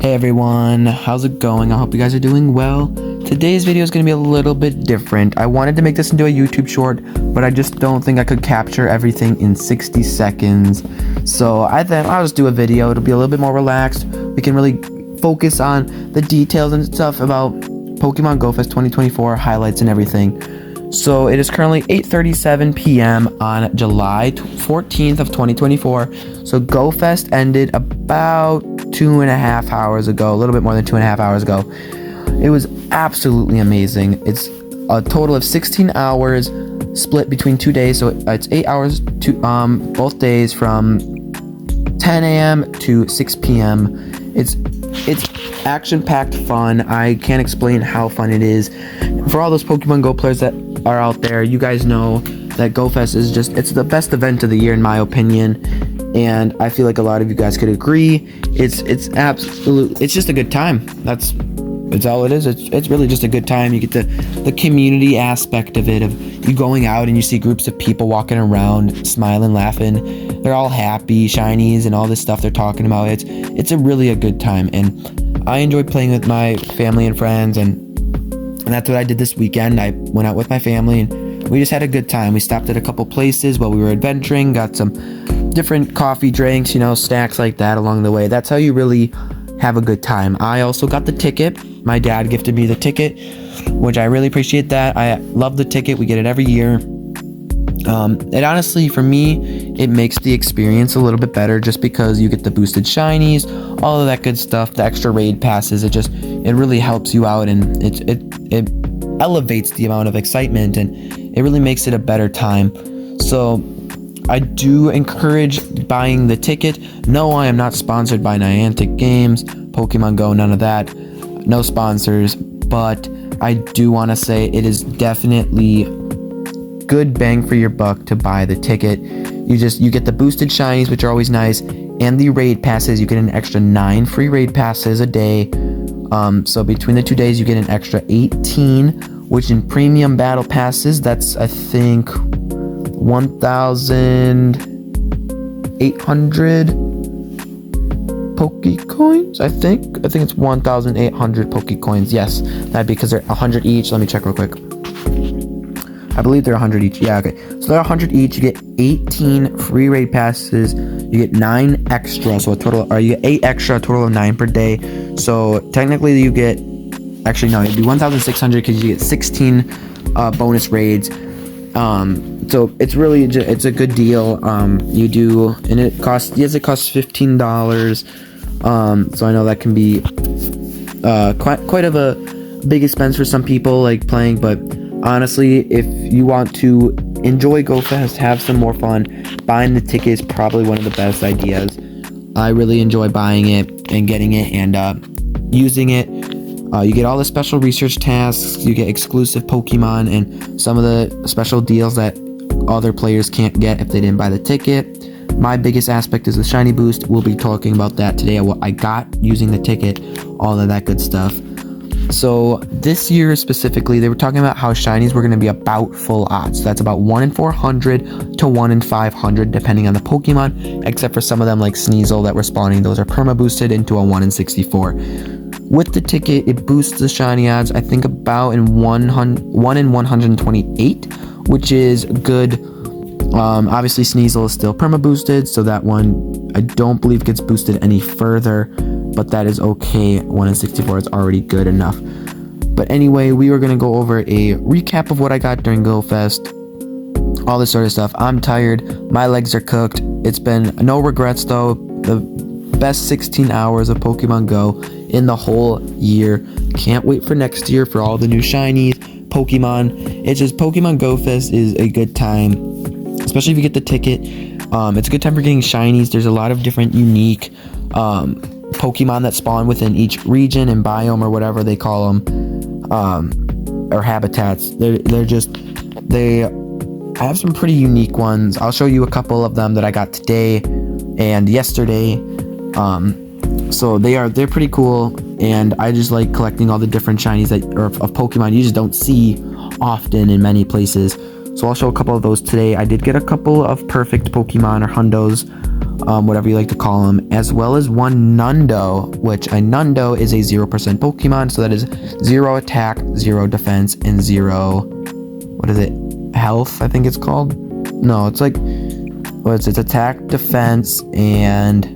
Hey everyone, how's it going? I hope you guys are doing well. Today's video is going to be a little bit different. I wanted to make this into a YouTube short, but I just don't think I could capture everything in 60 seconds. So I thought I'll just do a video. It'll be a little bit more relaxed. We can really focus on the details and stuff about Pokemon Go Fest 2024 highlights and everything. So it is currently 8:37 p.m. on July 14th of 2024. So Go Fest ended about 2.5 hours ago, a little bit more than 2.5 hours ago. It was absolutely amazing. It's a total of 16 hours split between 2 days. So it's 8 hours to both days from 10 a.m. to 6 p.m. It's action-packed fun. I can't explain how fun it is. For all those Pokemon Go players that are out there, you guys know that Go Fest is it's the best event of the year in my opinion, and I feel like a lot of you guys could agree. It's just a good time. That's all it is. It's really just a good time. You get the community aspect of it, of you going out and you see groups of people walking around smiling, laughing. They're all happy, shinies, and all this stuff they're talking about. It's a really a good time, and I enjoy playing with my family and friends, and that's what I did this weekend. I went out with my family and we just had a good time. We stopped at a couple places while we were adventuring, got some different coffee, drinks, snacks like that along the way. That's how you really have a good time. I also got the ticket. My dad gifted me the ticket, which I really appreciate that. I love the ticket. We get it every year. It honestly, for me, it makes the experience a little bit better just because you get the boosted shinies, all of that good stuff, the extra raid passes. It really helps you out, and it elevates the amount of excitement, and it really makes it a better time. So I do encourage buying the ticket. No, I am not sponsored by Niantic Games, Pokemon Go, none of that. No sponsors, but I do want to say it is definitely good bang for your buck to buy the ticket. You get the boosted shinies, which are always nice, and the raid passes. You get an extra 9 free raid passes a day. So between the 2 days, you get an extra 18, which in premium battle passes, that's I think 1,800 Pokecoins. I think it's 1,800 Pokecoins. Yes, that'd be because they're 100 each. Let me check real quick. I believe they're 100 each. Yeah, okay. So they're 100 each. You get 18 free raid passes. You get 9 extra. So you get 8 extra, a total of 9 per day. So technically you get, actually no, it'd be 1,600 because you get 16 bonus raids. So it's really, it's a good deal. You do, and it costs $15. So I know that can be quite of a big expense for some people like playing, but honestly, if you want to enjoy Go Fest, have some more fun, buying the ticket is probably one of the best ideas. I really enjoy buying it and getting it and using it. You get all the special research tasks, you get exclusive Pokemon, and some of the special deals that other players can't get if they didn't buy the ticket. My biggest aspect is the shiny boost. We'll be talking about that today, what I got using the ticket, all of that good stuff. So this year specifically, they were talking about how shinies were going to be about full odds. So that's about 1 in 400 to 1 in 500 depending on the Pokemon, except for some of them like Sneasel that were spawning. Those are perma boosted into a 1 in 64. With the ticket, it boosts the shiny odds, I think about 1 in 128, which is good. Obviously Sneasel is still perma boosted, so that one I don't believe gets boosted any further, but that is okay. 1 in 64 is already good enough. But anyway, we were going to go over a recap of what I got during Go Fest, all this sort of stuff. I'm tired, my legs are cooked. It's been no regrets though. The best 16 hours of Pokemon Go in the whole year. Can't wait for next year for all the new shinies, Pokemon. It's just Pokemon Go Fest is a good time, especially if you get the ticket. It's a good time for getting shinies. There's a lot of different unique Pokemon that spawn within each region and biome or whatever they call them, or habitats. I have some pretty unique ones. I'll show you a couple of them that I got today and yesterday. So they're pretty cool, and I just like collecting all the different shinies of Pokemon you just don't see often in many places. So I'll show a couple of those today. I did get a couple of perfect Pokemon or hundos. whatever you like to call them, as well as one Nundo, which a Nundo is a 0% Pokemon, so that is 0 attack, 0 defense, and 0, what is it, health, I think it's called? No, it's like, it's attack, defense, and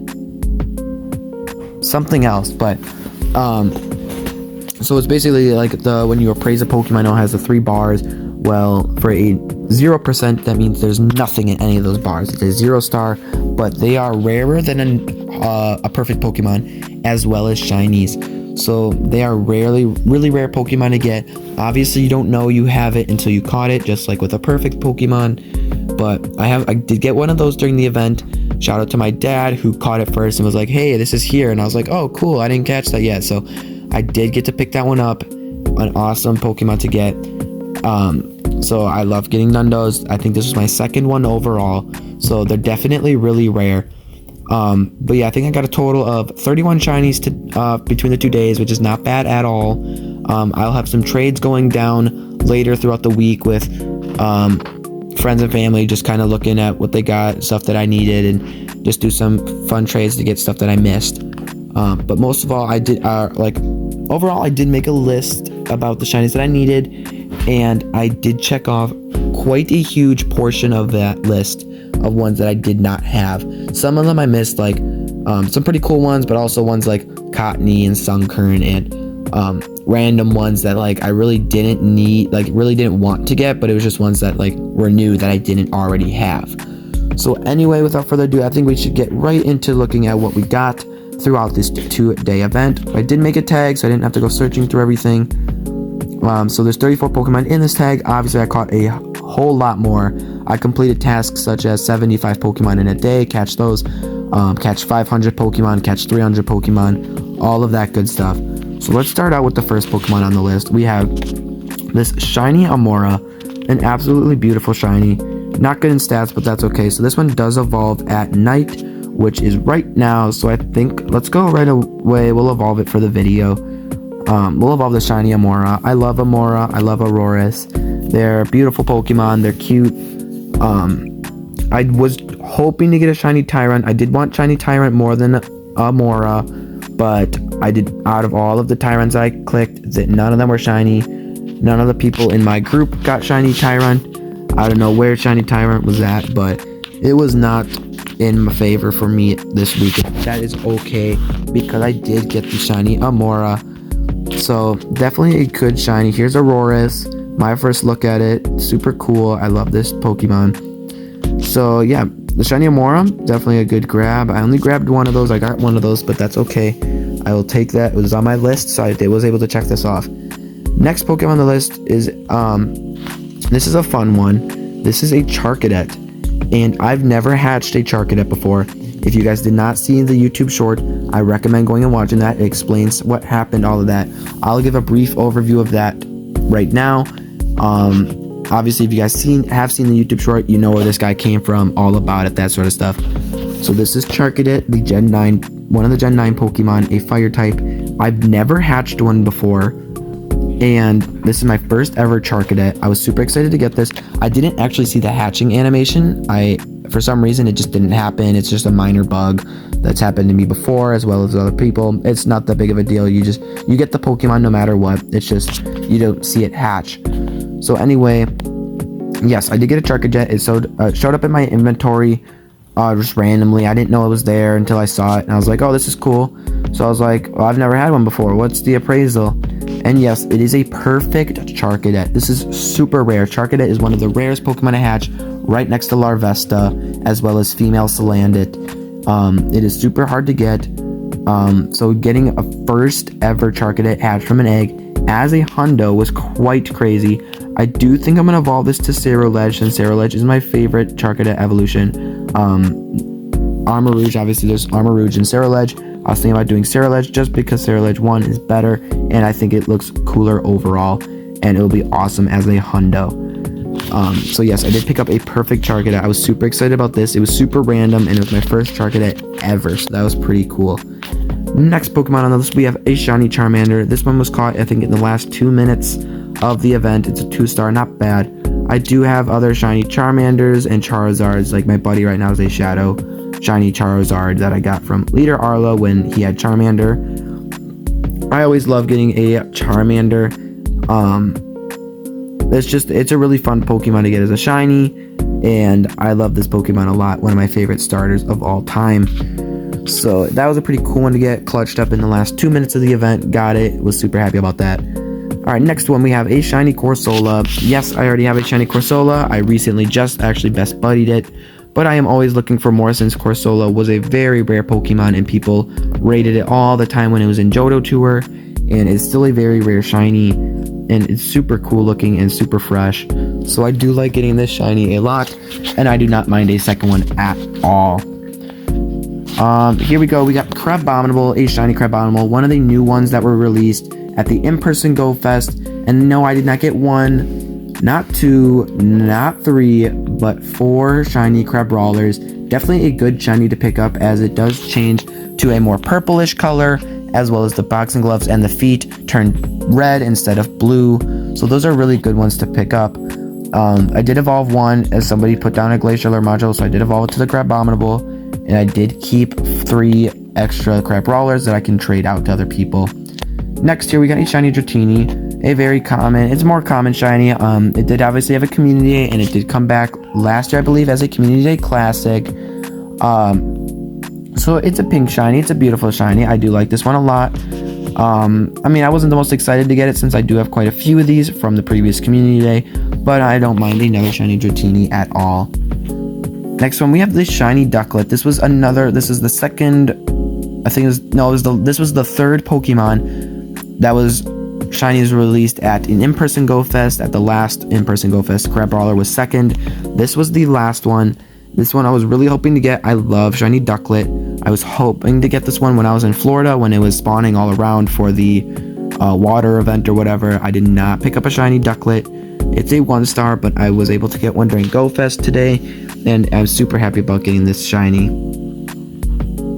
something else, but, so it's basically like when you appraise a Pokemon, it has the 3 bars. Well, for a 0%, that means there's nothing in any of those bars. It's a 0 star, but they are rarer than a perfect Pokemon, as well as shinies. So they are really rare Pokemon to get. Obviously, you don't know you have it until you caught it, just like with a perfect Pokemon. But I did get one of those during the event. Shout out to my dad who caught it first and was like, "Hey, this is here," and I was like, "Oh, cool! I didn't catch that yet." So I did get to pick that one up. An awesome Pokemon to get. So I love getting Nundos. I think this was my second one overall, so they're definitely really rare. But yeah, I think I got a total of 31 shinies between the 2 days, which is not bad at all. I'll have some trades going down later throughout the week with friends and family, just kind of looking at what they got, stuff that I needed, and just do some fun trades to get stuff that I missed. But most of all, I did overall I did make a list about the shinies that I needed, and I did check off quite a huge portion of that list of ones that I did not have. Some of them I missed, like some pretty cool ones, but also ones like Cottony and Sunkern, and random ones that like I really didn't need, like really didn't want to get, but it was just ones that like were new that I didn't already have. So anyway, without further ado, I think we should get right into looking at what we got throughout this 2-day event. I did make a tag, so I didn't have to go searching through everything. So there's 34 Pokemon in this tag. Obviously, I caught a whole lot more. I completed tasks such as 75 Pokemon in a day, catch those, catch 500 Pokemon, catch 300 Pokemon, all of that good stuff. So let's start out with the first Pokemon on the list. We have this shiny Amora, an absolutely beautiful shiny. Not good in stats, but that's okay. So this one does evolve at night, which is right now. So I think let's go right away. We'll evolve it for the video. We'll evolve the shiny Amora. I love Amora. I love Aurorus. They're beautiful Pokemon. They're cute. I was hoping to get a shiny Tyrant. I did want shiny Tyrant more than Amora, but I did, out of all of the Tyrants I clicked, that none of them were shiny. None of the people in my group got shiny Tyrant. I don't know where shiny Tyrant was at, but it was not in my favor for me this week. That is okay, because I did get the shiny Amora. So definitely a good shiny. Here's Aurorus. My first look at it. Super cool. I love this Pokemon. So yeah, the shiny Amora, definitely a good grab. I only grabbed one of those. I got one of those, but that's okay. I will take that. It was on my list, so I was able to check this off. Next Pokemon on the list is this is a fun one. This is a Charcadet, and I've never hatched a Charcadet before. If you guys did not see the YouTube short, I recommend going and watching that. It explains what happened, all of that. I'll give a brief overview of that right now. Obviously, if you guys have seen the YouTube short, you know where this guy came from, all about it, that sort of stuff. So this is Charcadet, the Gen 9, one of the Gen 9 Pokemon, a fire type. I've never hatched one before, and this is my first ever Charcadet. I was super excited to get this. I didn't actually see the hatching animation. For some reason, it just didn't happen. It's just a minor bug that's happened to me before, as well as other people. It's not that big of a deal. You get the Pokemon no matter what. It's just you don't see it hatch. So anyway, yes, I did get a Charcadet. It showed up in my inventory just randomly. I didn't know it was there until I saw it, and I was like, oh, this is cool. So I was like, well, I've never had one before. What's the appraisal? And yes, it is a perfect Charcadet. This is super rare. Charcadet is one of the rarest Pokemon to hatch, right next to Larvesta, as well as female Salandit. It is super hard to get. So getting a first ever Charcadet hatched from an egg as a hundo was quite crazy. I do think I'm going to evolve this to Ceruledge, and Ceruledge is my favorite Charcadet evolution. Armarouge, obviously there's Armarouge and Ceruledge. I was thinking about doing Ceruledge just because Ceruledge 1 is better, and I think it looks cooler overall, and it will be awesome as a hundo. So yes, I did pick up a perfect Charcadet. I was super excited about this. It was super random, and it was my first Charcadet ever, so that was pretty cool. Next Pokemon on the list, we have a shiny Charmander. This one was caught, I think, in the last 2 minutes of the event. It's a 2-star, not bad. I do have other shiny Charmanders and Charizards, like my buddy right now is a Shadow. shiny Charizard that I got from Leader Arlo when he had Charmander. I always love getting a Charmander. It's a really fun Pokemon to get as a shiny, and I love this Pokemon a lot. One of my favorite starters of all time. So that was a pretty cool one to get. Clutched up in the last 2 minutes of the event. Got it. Was super happy about that. Alright, next one we have a shiny Corsola. Yes, I already have a shiny Corsola. I recently just actually best buddied it. But I am always looking for more since Corsola was a very rare Pokemon and people rated it all the time when it was in Johto Tour. And it's still a very rare shiny. And it's super cool looking and super fresh. So I do like getting this shiny a lot. And I do not mind a second one at all. Here we go. We got Crabominable, a shiny Crabominable. One of the new ones that were released at the in-person Go Fest. And no, I did not get one, not two, not three, but 4 shiny Crabrawlers. Definitely a good shiny to pick up as it does change to a more purplish color, as well as the boxing gloves and the feet turn red instead of blue. So those are really good ones to pick up. I did evolve one as somebody put down a Glacialer module, so I did evolve it to the Crabominable, and I did keep 3 extra Crabrawlers that I can trade out to other people. Next here we got a shiny Dratini, a very common, it's more common shiny. It did obviously have a community day, and it did come back last year I believe as a community day classic. So it's a pink shiny, it's a beautiful shiny. I do like this one a lot. I mean, I wasn't the most excited to get it since I do have quite a few of these from the previous community day, but I don't mind another shiny Dratini at all. Next one we have this shiny Ducklet. This is the second, I think this was the third Pokemon that was shinies released at an in-person Go Fest. At the last in-person Go Fest, Crabrawler was second. This was the last one. This one I was really hoping to get. I love shiny Ducklet. I was hoping to get this one when I was in Florida when it was spawning all around for the water event or whatever. I did not pick up a shiny Ducklet. It's a 1-star, but I was able to get one during Go Fest today, and I'm super happy about getting this shiny.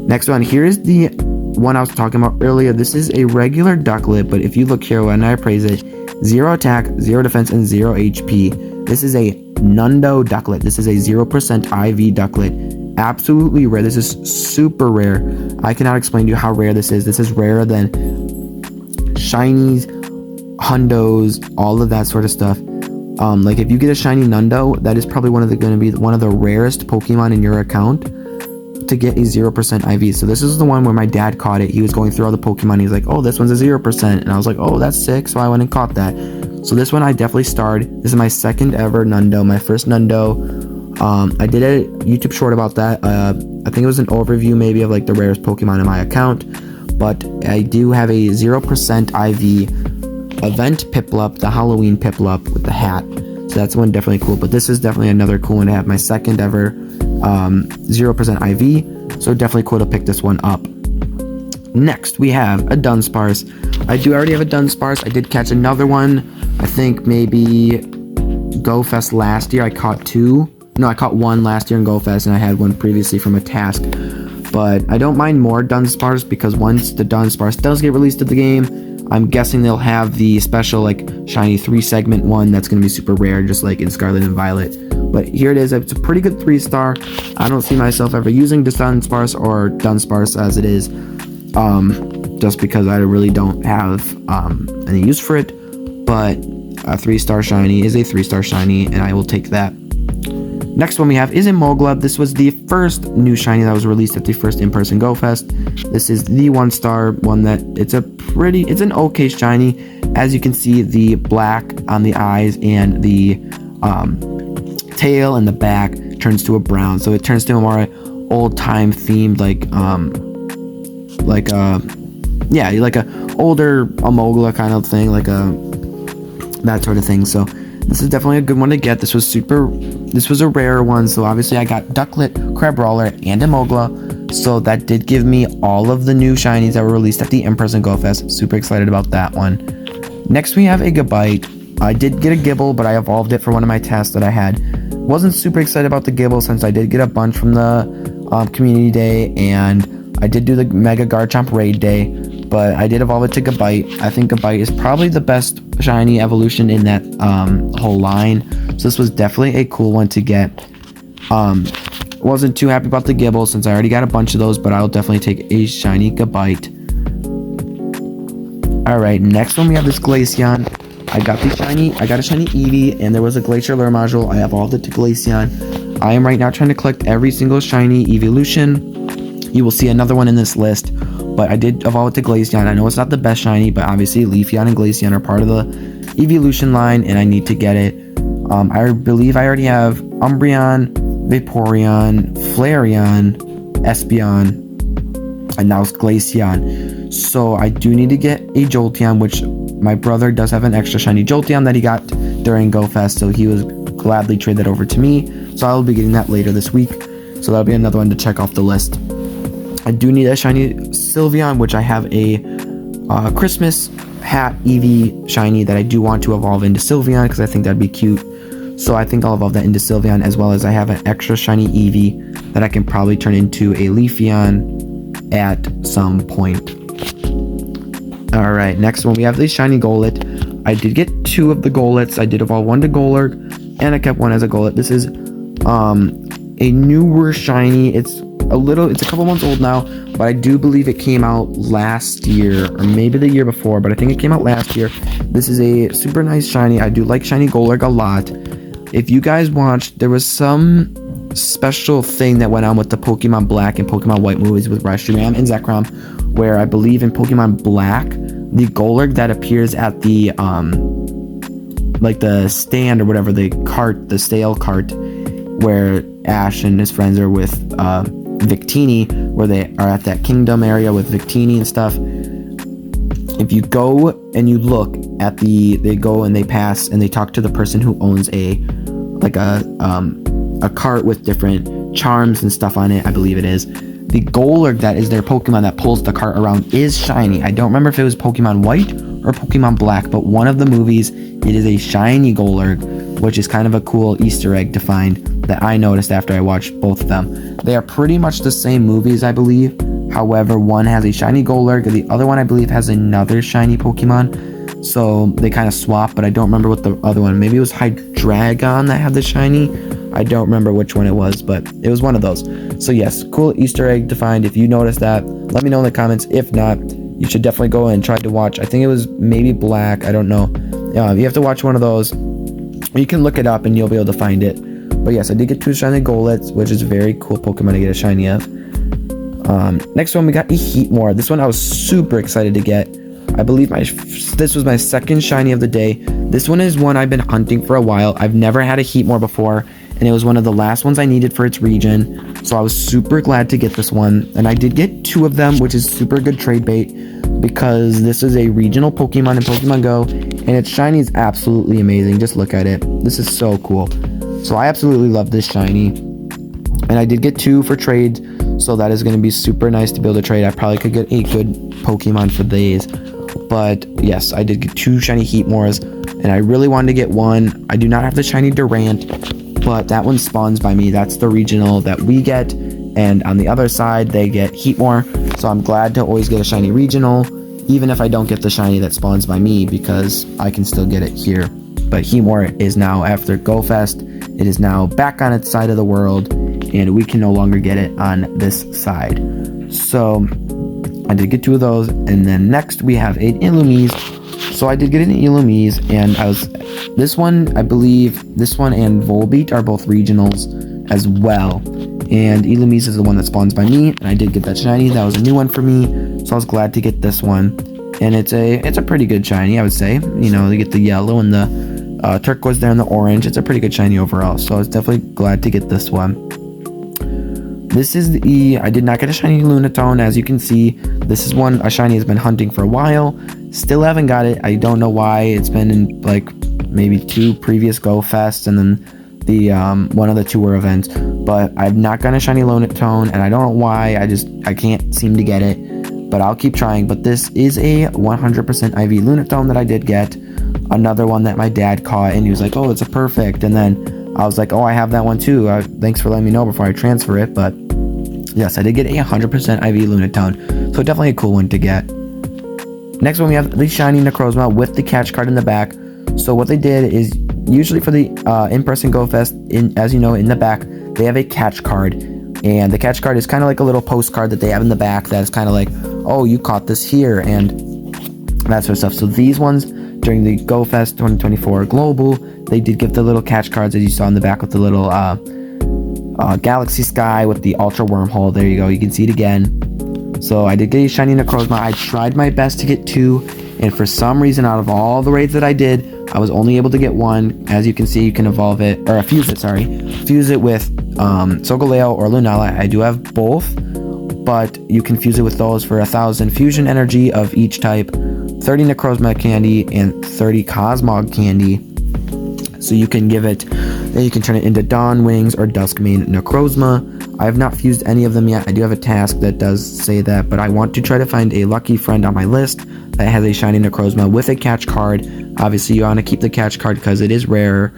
Next one, here is the one I was talking about earlier. This is a regular Ducklet, but if you look here when I praise it, 0 attack, 0 defense, and 0 HP. This is a Nundo Ducklet. This is a 0% IV Ducklet. Absolutely rare. This is super rare. I cannot explain to you how rare this is. This is rarer than shinies, hundos, all of that sort of stuff. Like if you get a shiny Nundo, that is probably going to be one of the rarest Pokemon in your account to get a 0% IV. So this is the one where my dad caught it. He was going through all the Pokemon. He's like, oh, this one's a 0%. And I was like, oh, that's sick. So I went and caught that. So this one I definitely starred. This is my second ever Nundo, my first Nundo. I did a YouTube short about that. I think it was an overview maybe of like the rarest Pokemon in my account. But I do have a 0% IV event Piplup, the Halloween Piplup with the hat. So that's one definitely cool. But this is definitely another cool one to have. My second ever 0% IV. So definitely cool to pick this one up. Next, we have a Dunsparce. I do already have a Dunsparce. I did catch another one. I think maybe Go Fest last year. I caught 2. No, I caught 1 last year in Go Fest, and I had 1 previously from a task. But I don't mind more Dunsparce because once the Dunsparce does get released to the game, I'm guessing they'll have the special like shiny 3-segment one that's going to be super rare, just like in Scarlet and Violet. But here it is. It's a pretty good 3-star. I don't see myself ever using this Dunsparce or Dunsparce as it is, just because I really don't have any use for it. But a 3-star shiny is a 3-star shiny, and I will take that. Next one we have is a Moglub. This was the first new shiny that was released at the first in-person Go Fest. This is the 1-star one that it's an okay shiny. As you can see, the black on the eyes and the tail and the back turns to a brown, so it turns to a more old-time themed like a older Amogla kind of thing, like that sort of thing. So this is definitely a good one to get. This was a rare one, so obviously I got Ducklet, Crabrawler, and Amogla. So that did give me all of the new shinies that were released at the in-person Go Fest. Super excited about that one. Next we have a Gabite. I did get a Gibble, but I evolved it for one of my tasks that I had. Wasn't super excited about the Gibble since I did get a bunch from the community day, and I did do the Mega Garchomp raid day, but I did evolve it to Gabite. I think Gabite is probably the best shiny evolution in that whole line, so this was definitely a cool one to get. Wasn't too happy about the Gible since I already got a bunch of those, but I'll definitely take a shiny Gabite. Alright, next one we have this Glaceon. I got a shiny Eevee, and there was a Glacier Lure module. I evolved it to Glaceon. I am right now trying to collect every single shiny evolution. You will see another one in this list, but I did evolve it to Glaceon. I know it's not the best shiny, but obviously Leafeon and Glaceon are part of the evolution line, and I need to get it. I believe I already have Umbreon, Vaporeon, Flareon, Espeon, and now it's Glaceon. So I do need to get a Jolteon, which my brother does have an extra shiny Jolteon that he got during GoFest, so he was gladly trade that over to me. So I'll be getting that later this week. So that'll be another one to check off the list. I do need a shiny Sylveon, which I have a Christmas hat Eevee shiny that I do want to evolve into Sylveon because I think that'd be cute. So I think I'll evolve that into Sylveon, as well as I have an extra shiny Eevee that I can probably turn into a Leafeon at some point. Alright, next one we have the shiny Golett. I did get 2 of the Golets. I did evolve one to Golurk, and I kept one as a Golett. This is a newer shiny. It's a couple months old now, but I do believe it came out last year, or maybe the year before, but I think it came out last year. This is a super nice shiny. I do like shiny Golurk a lot. If you guys watched, there was some special thing that went on with the Pokemon Black and Pokemon White movies with Reshiram and Zekrom, where I believe in Pokemon Black, the Golurk that appears at the like the stand or whatever, the sale cart, where Ash and his friends are with Victini, where they are at that kingdom area with Victini and stuff. If you go and you look at they go and they pass and they talk to the person who owns a cart with different charms and stuff on it, I believe it is. The Golurk that is their Pokemon that pulls the cart around is shiny. I don't remember if it was Pokemon White or Pokemon Black, but one of the movies, it is a shiny Golurk, which is kind of a cool Easter egg to find that I noticed after I watched both of them. They are pretty much the same movies, I believe. However, one has a shiny Golurk, and the other one, I believe, has another shiny Pokemon. So they kind of swap, but I don't remember what the other one. Maybe it was Hydreigon that had the shiny. I don't remember which one it was, but it was one of those. So yes, cool Easter egg to find. If you noticed that, let me know in the comments. If not, you should definitely go and try to watch. I think it was maybe Black. I don't know. You have to watch one of those. You can look it up and you'll be able to find it. But yes, I did get 2 shiny Golets, which is a very cool Pokemon to get a shiny of. Next one, we got a Heatmor. This one I was super excited to get. I believe this was my second shiny of the day. This one is one I've been hunting for a while. I've never had a Heatmor before, and it was one of the last ones I needed for its region. So I was super glad to get this one. And I did get 2 of them, which is super good trade bait, because this is a regional Pokemon in Pokemon Go, and its shiny is absolutely amazing. Just look at it. This is so cool. So I absolutely love this shiny. And I did get 2 for trade, so that is going to be super nice to be able to trade. I probably could get a good Pokemon for these. But yes, I did get 2 shiny Heatmors, and I really wanted to get one. I do not have the shiny Durant, but that one spawns by me. That's the regional that we get, and on the other side they get Heatmor. So I'm glad to always get a shiny regional, even if I don't get the shiny that spawns by me, because I can still get it here. But Heatmor is now, after GoFest, it is now back on its side of the world, and we can no longer get it on this side. So I did get 2 of those, and then next we have an Illumise. So I did get an Illumise, and this one, I believe this one and Volbeat are both regionals as well. And Illumise is the one that spawns by me, and I did get that shiny. That was a new one for me, so I was glad to get this one. And it's a pretty good shiny, I would say. You know, you get the yellow and the turquoise there and the orange. It's a pretty good shiny overall, so I was definitely glad to get this one. This is I did not get a shiny Lunatone, as you can see. This is a shiny has been hunting for a while. Still haven't got it. I don't know why. It's been in like maybe 2 previous GoFests, and then the one of the tour events. But I've not gotten a shiny Lunatone, and I don't know why. I can't seem to get it. But I'll keep trying. But this is a 100% IV Lunatone that I did get. Another one that my dad caught, and he was like, "Oh, it's a perfect." And then I was like, "Oh, I have that one too. Thanks for letting me know before I transfer it." But yes, I did get a 100% IV Lunatone, so definitely a cool one to get. Next one, we have the shiny Necrozma with the catch card in the back. So what they did is, usually for the in-person GoFest, as you know, in the back, they have a catch card. And the catch card is kind of like a little postcard that they have in the back that is kind of like, oh, you caught this here, and that sort of stuff. So these ones, during the GoFest 2024 Global, they did give the little catch cards as you saw in the back with the little Galaxy Sky with the Ultra Wormhole. There you go, you can see it again. So I did get a shiny Necrozma. I tried my best to get 2, and for some reason, out of all the raids that I did, I was only able to get 1. As you can see, you can evolve it, or fuse it, sorry. Fuse it with Solgaleo or Lunala. I do have both, but you can fuse it with those for 1,000 fusion energy of each type, 30 Necrozma candy, and 30 Cosmog candy. So you can give it, then you can turn it into Dawn Wings or Duskmane Necrozma. I have not fused any of them yet. I do have a task that does say that, but I want to try to find a lucky friend on my list that has a shiny Necrozma with a catch card. Obviously, you want to keep the catch card because it is rare,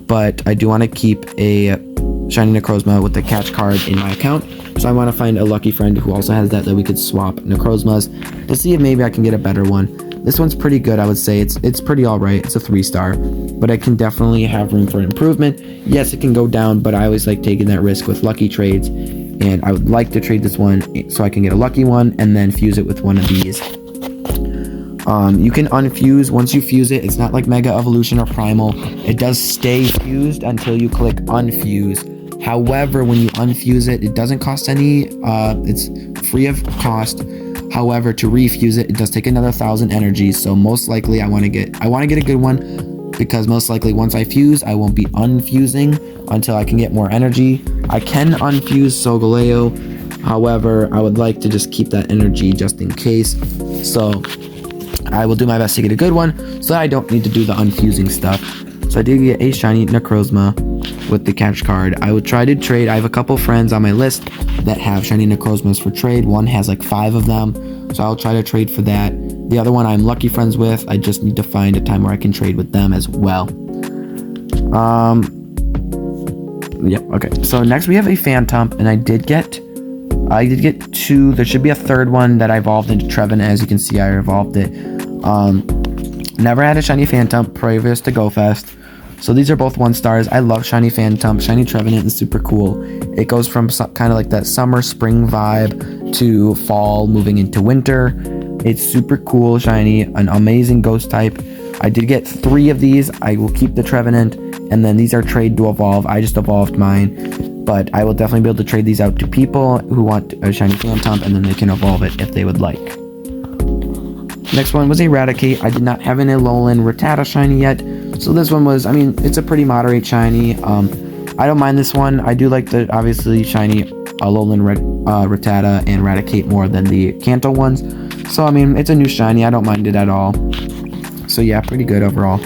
but I do want to keep a shiny Necrozma with the catch card in my account. So I want to find a lucky friend who also has that we could swap Necrozmas to see if maybe I can get a better one. This one's pretty good, I would say. It's pretty alright. It's a 3-star, but it can definitely have room for improvement. Yes, it can go down, but I always like taking that risk with lucky trades, and I would like to trade this one so I can get a lucky one and then fuse it with one of these. You can unfuse once you fuse it. It's not like Mega Evolution or Primal. It does stay fused until you click unfuse. However, when you unfuse it, it doesn't cost any, it's free of cost. However, to refuse it, it does take another 1,000 energy. So most likely I want to get a good one, because most likely once I fuse, I won't be unfusing until I can get more energy. I can unfuse Solgaleo. However, I would like to just keep that energy just in case. So I will do my best to get a good one so that I don't need to do the unfusing stuff. So I did get a shiny Necrozma with the catch card. I would try to trade. I have a couple friends on my list that have shiny Necrozmas for trade. One has like 5 of them, so I'll try to trade for that. The other one I'm lucky friends with. I just need to find a time where I can trade with them as well. Yeah, okay. So next we have a Phantump, and I did get 2. There should be a third one that I evolved into Trevenant. As you can see, I evolved it. Never had a shiny Phantump previous to GoFest. So these are both 1-stars. I love shiny Phantump. Shiny Trevenant is super cool. It goes from kind of like that summer spring vibe to fall moving into winter. It's super cool, shiny, an amazing ghost type. I did get 3 of these. I will keep the Trevenant, and then these are trade to evolve. I just evolved mine, but I will definitely be able to trade these out to people who want a shiny Phantump, and then they can evolve it if they would like. Next one was Eradicate. I did not have an Alolan Rattata shiny yet, so this one was, I mean, it's a pretty moderate shiny. I don't mind this one. I do like the obviously shiny Alolan Rattata and Eradicate more than the Kanto ones. So I mean, it's a new shiny. I don't mind it at all. So yeah, pretty good overall.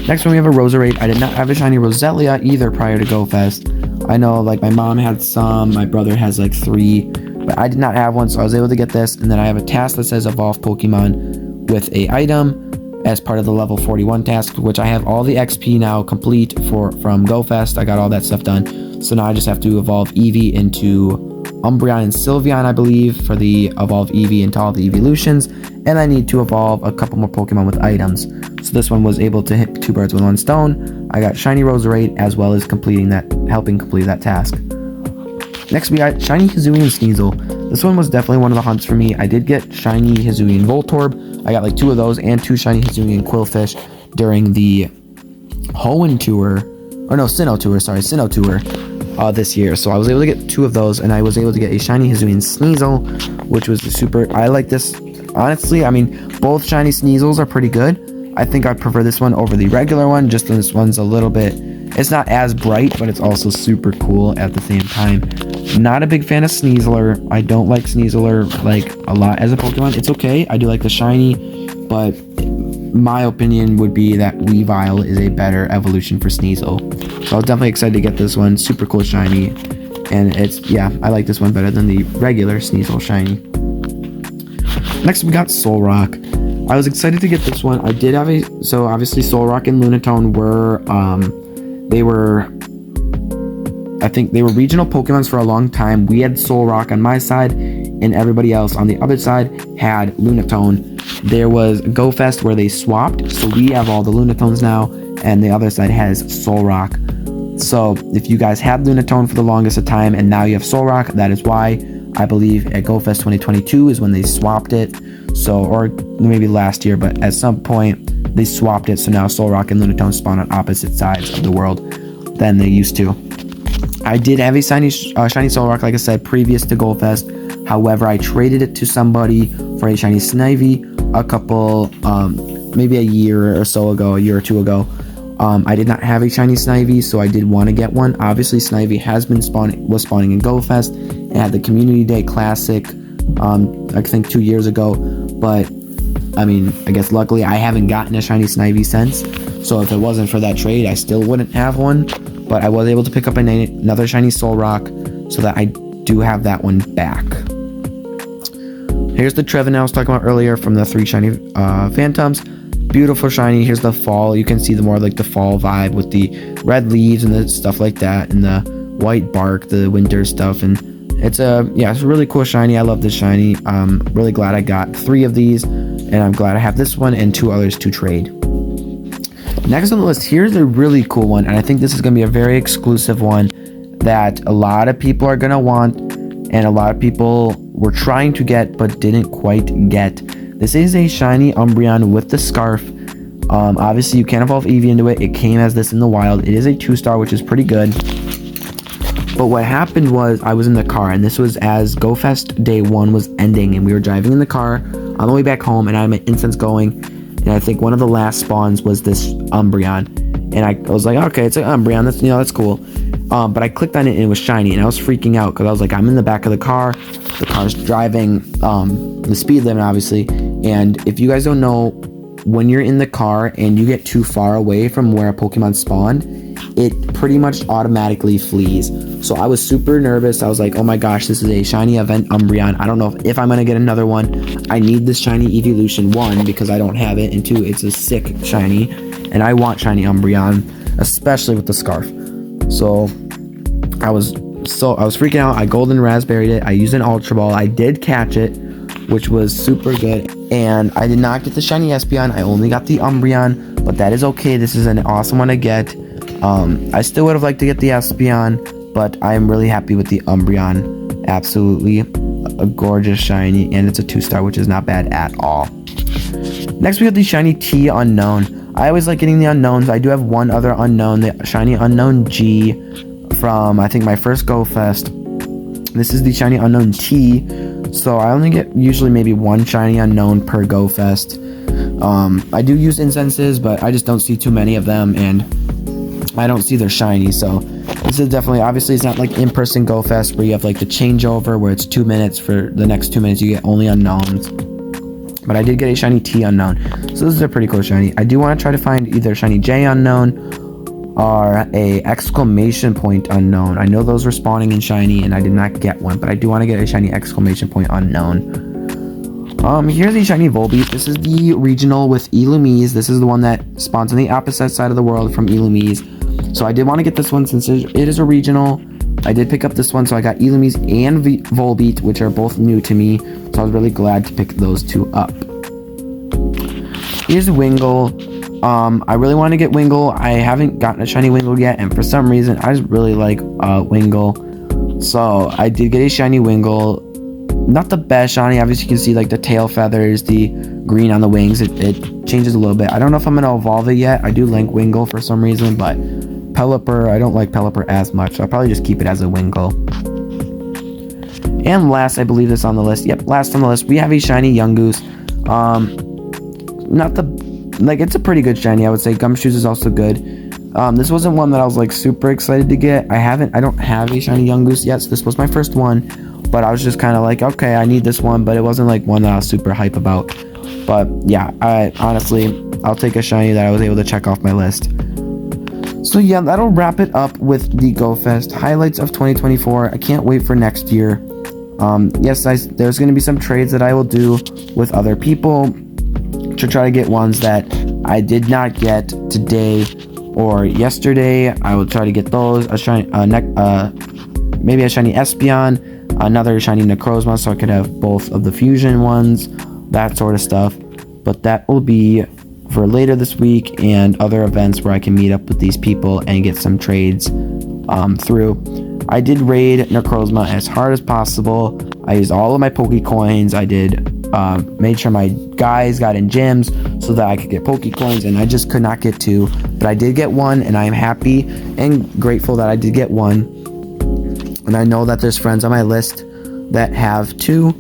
Next one we have a Roserade. I did not have a shiny Roselia either prior to GoFest. I know like my mom had some, my brother has like 3, but I did not have one, so I was able to get this. And then I have a task that says evolve Pokemon with a item as part of the level 41 task, which I have all the XP now complete from GoFest. I got all that stuff done. So now I just have to evolve Eevee into Umbreon and Sylveon, I believe, for the evolve Eevee into all the evolutions. And I need to evolve a couple more Pokemon with items. So this one was able to hit 2 birds with 1 stone. I got shiny Roserade as well as helping complete that task. Next we got shiny Hisuian Sneasel. This one was definitely one of the hunts for me. I did get shiny Hisuian Voltorb. I got like 2 of those and 2 shiny Hisuian Quillfish during the Hoenn tour, or no, Sinnoh tour this year. So I was able to get 2 of those, and I was able to get a shiny Hisuian Sneasel, which was I like this. Honestly, I mean, both shiny Sneasels are pretty good. I think I prefer this one over the regular one, just this one's a little bit, it's not as bright, but it's also super cool at the same time. Not a big fan of Sneasler. I don't like Sneasler like a lot as a Pokemon. It's okay. I do like the shiny, but my opinion would be that Weavile is a better evolution for Sneasel. So I was definitely excited to get this one. Super cool shiny. And I like this one better than the regular Sneasel shiny. Next we got Solrock. I was excited to get this one. I did have so obviously Solrock and Lunatone were, I think they were regional Pokemons for a long time. We had Solrock on my side, and everybody else on the other side had Lunatone. There was GoFest where they swapped, so we have all the Lunatones now, and the other side has Solrock. So if you guys had Lunatone for the longest of time and now you have Solrock, that is why. I believe at GoFest 2022 is when they swapped it. So, or maybe last year, but at some point they swapped it. So now Solrock and Lunatone spawn on opposite sides of the world than they used to. I did have a shiny Solrock, like I said, previous to GoFest. However, I traded it to somebody for a shiny Snivy a couple, maybe a year or two ago. I did not have a shiny Snivy, so I did want to get one. Obviously, Snivy was spawning in GoFest. It had the Community Day Classic, I think 2 years ago. But, I mean, I guess luckily I haven't gotten a shiny Snivy since. So if it wasn't for that trade, I still wouldn't have one. But I was able to pick up another shiny Solrock so that I do have that one back. Here's the Trevin I was talking about earlier from the 3 shiny Phantoms. Beautiful shiny. Here's the fall. You can see the more like the fall vibe with the red leaves and the stuff like that, and the white bark, the winter stuff. And it's a really cool shiny. I love this shiny. I'm really glad I got 3 of these, and I'm glad I have this one and 2 others to trade. Next on the list, here's a really cool one, and I think this is going to be a very exclusive one that a lot of people are going to want, and a lot of people were trying to get but didn't quite get. This is a shiny Umbreon with the scarf. Obviously, you can't evolve Eevee into it. It came as this in the wild. It is a 2-star, which is pretty good. But what happened was I was in the car, and this was as GoFest Day 1 was ending, and we were driving in the car on the way back home, and I had my incense going, and I think one of the last spawns was this Umbreon, and I was like, okay, it's an Umbreon. That's cool. But I clicked on it, and it was shiny, and I was freaking out because I was like, I'm in the back of the car. The car's driving the speed limit, obviously. And if you guys don't know, when you're in the car and you get too far away from where a Pokemon spawned, it pretty much automatically flees. So I was super nervous. I was like, oh my gosh, this is a shiny event Umbreon. I don't know if I'm going to get another one. I need this shiny Evolution, 1, because I don't have it, and 2, it's a sick shiny. And I want shiny Umbreon, especially with the scarf. So I was freaking out. I golden raspberried it. I used an Ultra Ball. I did catch it, which was super good. And I did not get the shiny Espeon. I only got the Umbreon, but that is okay. This is an awesome one to get. I still would have liked to get the Espeon, but I am really happy with the Umbreon. Absolutely a gorgeous shiny, and it's a 2-star, which is not bad at all. Next, we have the shiny T Unknown. I always like getting the unknowns. I do have one other unknown, the shiny Unknown G from, I think, my first GoFest. This is the shiny Unknown T. So I only get usually maybe 1 shiny unknown per GoFest. I do use incenses, but I just don't see too many of them, and I don't see their shiny. So this is definitely, obviously it's not like in-person GoFest where you have like the changeover where it's 2 minutes. For the next 2 minutes you get only unknowns. But I did get a shiny T Unknown. So this is a pretty cool shiny. I do want to try to find either shiny J Unknown or a exclamation point unknown. I know those were spawning in shiny and I did not get one, but I do want to get a shiny exclamation point unknown. Here's the shiny Volbeat. This is the regional with Illumise. This is the one that spawns on the opposite side of the world from Illumise. So I did want to get this one since it is a regional. I did pick up this one, so I got Illumise and Volbeat, which are both new to me. So I was really glad to pick those 2 up. Here's Wingull. I really want to get Wingull. I haven't gotten a shiny Wingull yet, and for some reason, I just really like Wingull. So I did get a shiny Wingull. Not the best shiny. Obviously, you can see like the tail feathers, the green on the wings. It changes a little bit. I don't know if I'm going to evolve it yet. I do like Wingull for some reason, but Pelipper, I don't like Pelipper as much. So I'll probably just keep it as a Wingull. And last, I believe this on the list. Yep, last on the list, we have a shiny Yungoos. Not the... Like, it's a pretty good shiny, I would say. Gumshoes is also good. This wasn't one that I was, like, super excited to get. I don't have a shiny Yungoos yet, so this was my first one. But I was just kind of like, okay, I need this one, but it wasn't, like, one that I was super hype about. But, yeah, I'll take a shiny that I was able to check off my list. So, yeah, that'll wrap it up with the GoFest highlights of 2024. I can't wait for next year. Yes, there's going to be some trades that I will do with other people to try to get ones that I did not get today or yesterday. I will try to get those. Maybe a shiny Espeon, another shiny Necrozma, so I could have both of the fusion ones, that sort of stuff. But that will be for later this week and other events where I can meet up with these people and get some trades through. I did raid Necrozma as hard as possible. I used all of my Pokecoins. I made sure my guys got in gyms so that I could get Pokecoins, and I just could not get 2, but I did get 1, and I am happy and grateful that I did get 1. And I know that there's friends on my list that have 2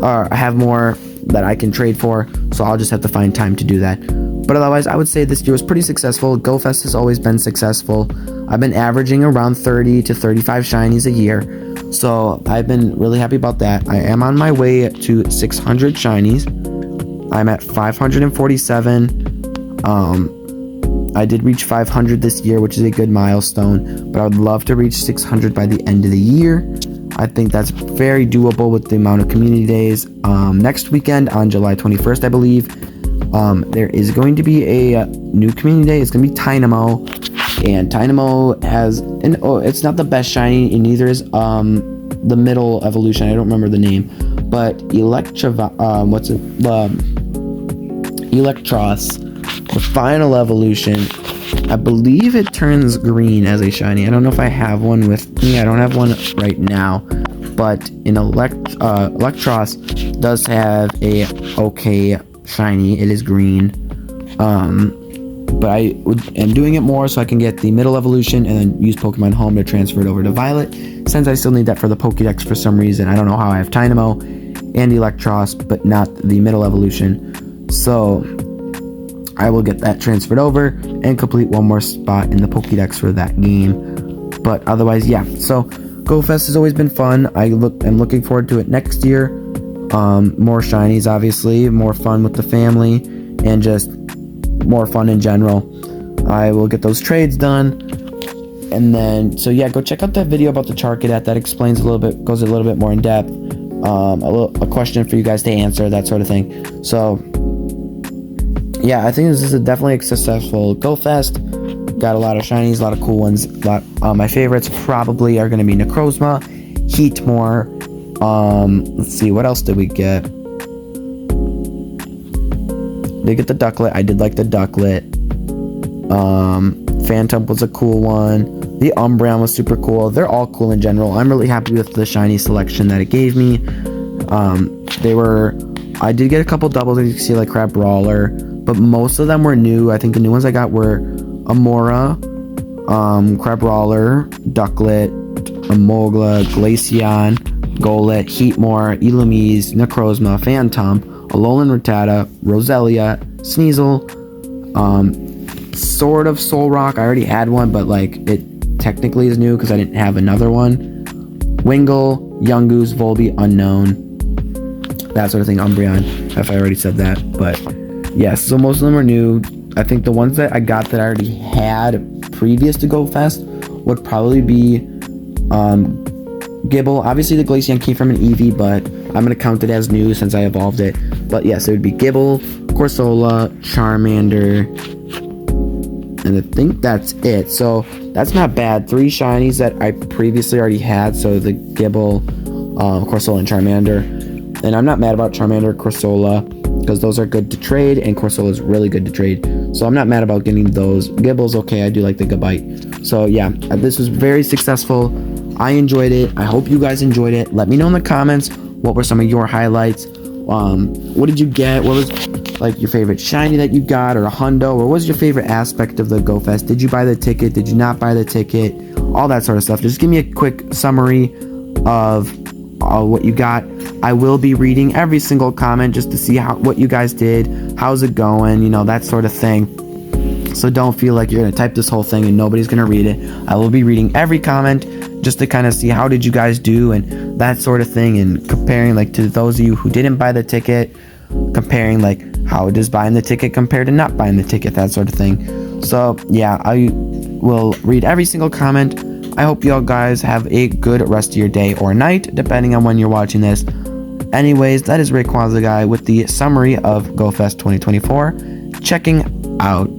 or have more that I can trade for, so I'll just have to find time to do that. But otherwise, I would say this year was pretty successful. GoFest has always been successful. I've been averaging around 30 to 35 shinies a year, so I've been really happy about that. I am on my way to 600 shinies. I'm at 547. I did reach 500 this year, which is a good milestone, but I would love to reach 600 by the end of the year. I think that's very doable with the amount of community days. Next weekend on July 21st, I believe, there is going to be a new community day. It's going to be Tynamo, and Tynamo has, it's not the best shiny, and neither is the middle evolution. I don't remember the name, but Electros, the final electron, I believe it turns green as a shiny. I don't know if I have one with me. I don't have one right now, but in Electros does have a okay shiny. It is green, but I am doing it more so I can get the middle evolution and then use Pokemon Home to transfer it over to Violet, since I still need that for the Pokédex for some reason. I don't know how I have Tynamo and Electros but not the middle evolution, so I will get that transferred over and complete one more spot in the Pokédex for that game. But otherwise, yeah, so GoFest has always been fun. I'm looking forward to it next year. More shinies, obviously, more fun with the family, and just more fun in general. I will get those trades done, and then, so yeah, go check out that video about the Charcadet. That explains a little bit, goes a little bit more in depth. A question for you guys to answer, that sort of thing. So yeah, I think this is definitely a successful GoFest. Got a lot of shinies, a lot of cool ones. My favorites probably are going to be Necrozma, Heatmor. Let's see, what else did we get? Did get the Ducklet. I did like the Ducklet. Phantom was a cool one. The Umbreon was super cool. They're all cool in general. I'm really happy with the shiny selection that it gave me. I did get a couple doubles, as you can see, like Crabrawler, but most of them were new. I think the new ones I got were Amora, Crabrawler, Ducklet, Amogla, Glaceon, Golett, Heatmor, Illumise, Necrozma, Phantom, Alolan Rattata, Roselia, Sneasel, sort of Solrock. I already had one, but like it technically is new because I didn't have another one. Wingull, Yungoos, Volbeat, Unknown, that sort of thing. Umbreon, if I already said that. But yes, so most of them are new. I think the ones that I got that I already had previous to GoFest would probably be Gible. Obviously the Glaceon came from an Eevee, but I'm going to count it as new since I evolved it. But yes, it would be Gible, Corsola, Charmander, and I think that's it. So that's not bad. 3 shinies that I previously already had. So the Gible, Corsola, and Charmander. And I'm not mad about Charmander, Corsola, because those are good to trade, and Corsola is really good to trade. So I'm not mad about getting those. Gible's okay. I do like the Gabite. So yeah, this was very successful. I enjoyed it. I hope you guys enjoyed it. Let me know in the comments what were some of your highlights. What did you get? What was like your favorite shiny that you got, or a hundo, or what was your favorite aspect of the GoFest? Did you buy the ticket? Did you not buy the ticket? All that sort of stuff. Just give me a quick summary of what you got. I will be reading every single comment just to see what you guys did, how's it going, you know, that sort of thing. So don't feel like you're gonna type this whole thing and nobody's gonna read it. I will be reading every comment just to kind of see how did you guys do and that sort of thing, and comparing like to those of you who didn't buy the ticket, comparing like how does buying the ticket compare to not buying the ticket, that sort of thing. So yeah, I will read every single comment. I hope y'all guys have a good rest of your day or night, depending on when you're watching this. Anyways, that is Rayquaza Guy with the summary of GoFest 2024. Checking out.